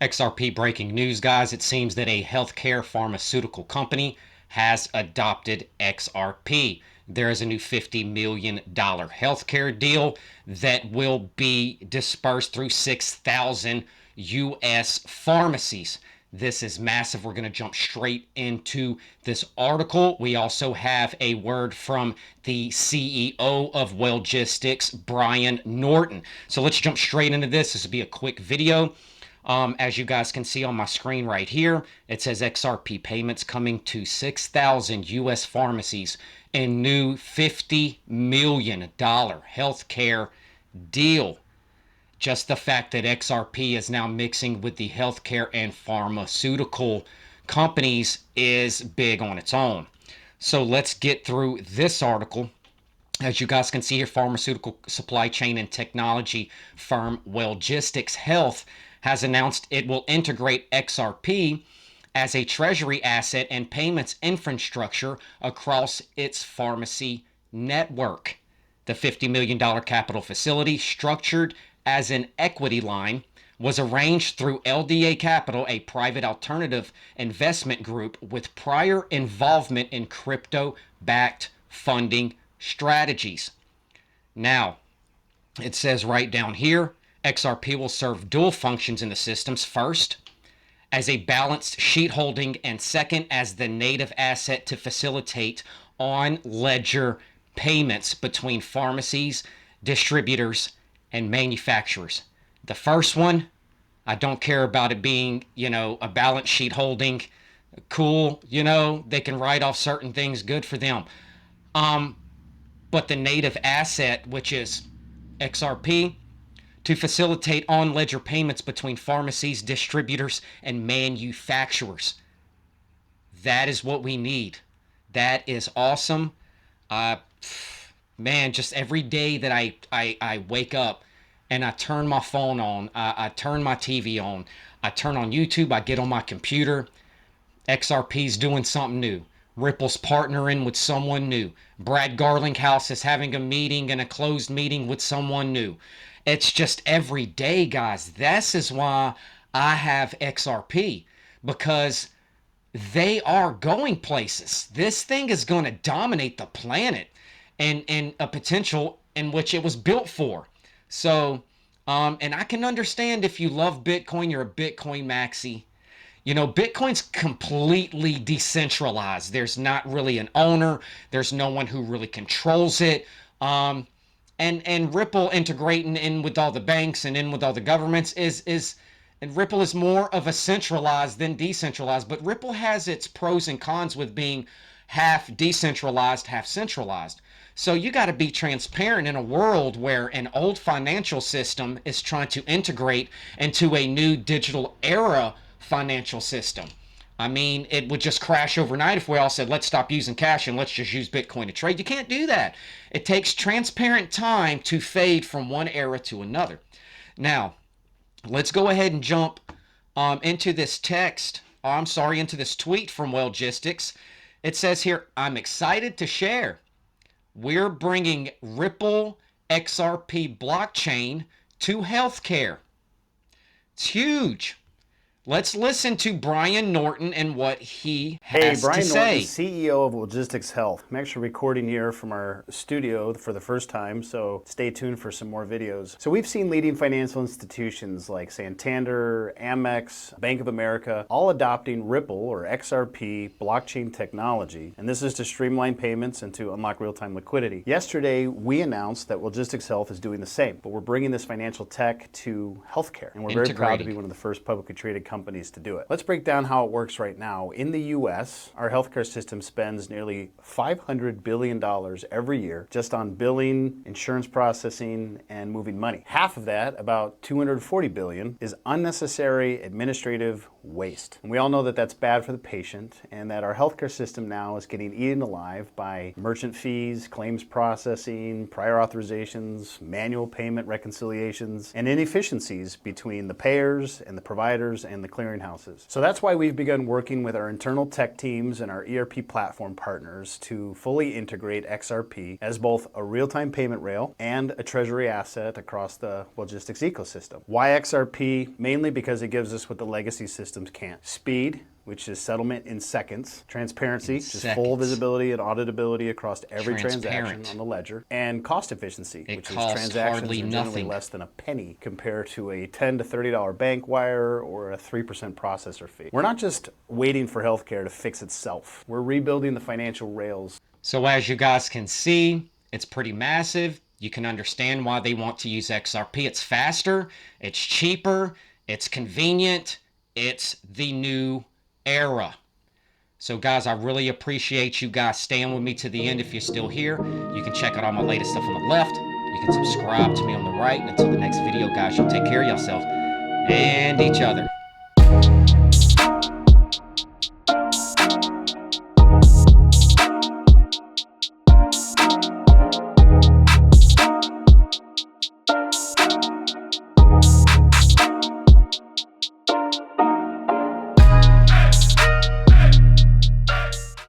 XRP breaking news, guys. It seems that a healthcare pharmaceutical company has adopted XRP. There is a new $50 million healthcare deal that will be dispersed through 6,000 U.S. pharmacies. This is massive. We're going to jump straight into this article. We also have a word from the CEO of Wellgistics, Brian Norton. So let's jump straight into this. This will be a quick video. As you guys can see on my screen right here, it says XRP payments coming to 6,000 U.S. pharmacies in new $50 million healthcare deal. Just the fact that XRP is now mixing with the healthcare and pharmaceutical companies is big on its own. So let's get through this article. As you guys can see here, pharmaceutical supply chain and technology firm Wellgistics Health has announced it will integrate XRP as a treasury asset and payments infrastructure across its pharmacy network. The $50 million capital facility, structured as an equity line, was arranged through LDA Capital, a private alternative investment group with prior involvement in crypto-backed funding strategies. Now, it says right down here, XRP will serve dual functions in the systems. First, as a balanced sheet holding, and second, as the native asset to facilitate on-ledger payments between pharmacies, distributors, and manufacturers. The first one, I don't care about it being, a balance sheet holding. Cool, they can write off certain things, good for them. But the native asset, which is XRP, to facilitate on-ledger payments between pharmacies, distributors, and manufacturers. That is what we need. That is awesome. Man, just every day that I wake up and I turn my phone on, I turn my TV on, I turn on YouTube, I get on my computer, XRP's doing something new. Ripple's partnering with someone new. Brad Garlinghouse is having a meeting and a closed meeting with someone new. It's just every day, guys. This is why I have XRP, because they are going places. This thing is going to dominate the planet and a potential in which it was built for. So, and I can understand if you love Bitcoin, you're a Bitcoin maxi. Bitcoin's completely decentralized. There's not really an owner. There's no one who really controls it. And Ripple integrating in with all the banks and in with all the governments and Ripple is more of a centralized than decentralized. But Ripple has its pros and cons with being half decentralized, half centralized. So you got to be transparent in a world where an old financial system is trying to integrate into a new digital era financial system. I mean, it would just crash overnight if we all said, let's stop using cash and let's just use Bitcoin to trade. You can't do that. It takes transparent time to fade from one era to another. Now, let's go ahead and jump into this into this tweet from Wellgistics. It says here, I'm excited to share. We're bringing Ripple XRP blockchain to healthcare. It's huge. Let's listen to Brian Norton and what he has Brian to say. Norton, CEO of Wellgistics Health. I'm actually recording here from our studio for the first time, so stay tuned for some more videos. So we've seen leading financial institutions like Santander, Amex, Bank of America, all adopting Ripple or XRP blockchain technology, and this is to streamline payments and to unlock real-time liquidity. Yesterday, we announced that Wellgistics Health is doing the same, but we're bringing this financial tech to healthcare, and we're very proud to be one of the first publicly traded companies to do it. Let's break down how it works right now. In the US, our healthcare system spends nearly $500 billion every year just on billing, insurance processing, and moving money. Half of that, about $240 billion, is unnecessary administrative waste. And we all know that that's bad for the patient, and that our healthcare system now is getting eaten alive by merchant fees, claims processing, prior authorizations, manual payment reconciliations, and inefficiencies between the payers and the providers and the the clearinghouses. So that's why we've begun working with our internal tech teams and our ERP platform partners to fully integrate XRP as both a real-time payment rail and a treasury asset across the logistics ecosystem. Why XRP? Mainly because it gives us what the legacy systems can't. Speed, which is settlement in seconds, transparency, which is full visibility and auditability across every transaction on the ledger, and cost efficiency, which is transactions are generally less than a penny compared to a $10 to $30 bank wire or a 3% processor fee. We're not just waiting for healthcare to fix itself. We're rebuilding the financial rails. So as you guys can see, it's pretty massive. You can understand why they want to use XRP. It's faster, it's cheaper, it's convenient, it's the new era. So guys, I really appreciate you guys staying with me to the end. If you're still here, you can check out all my latest stuff on the left. You can subscribe to me on the right. And until the next video, guys, you take care of yourself and each other.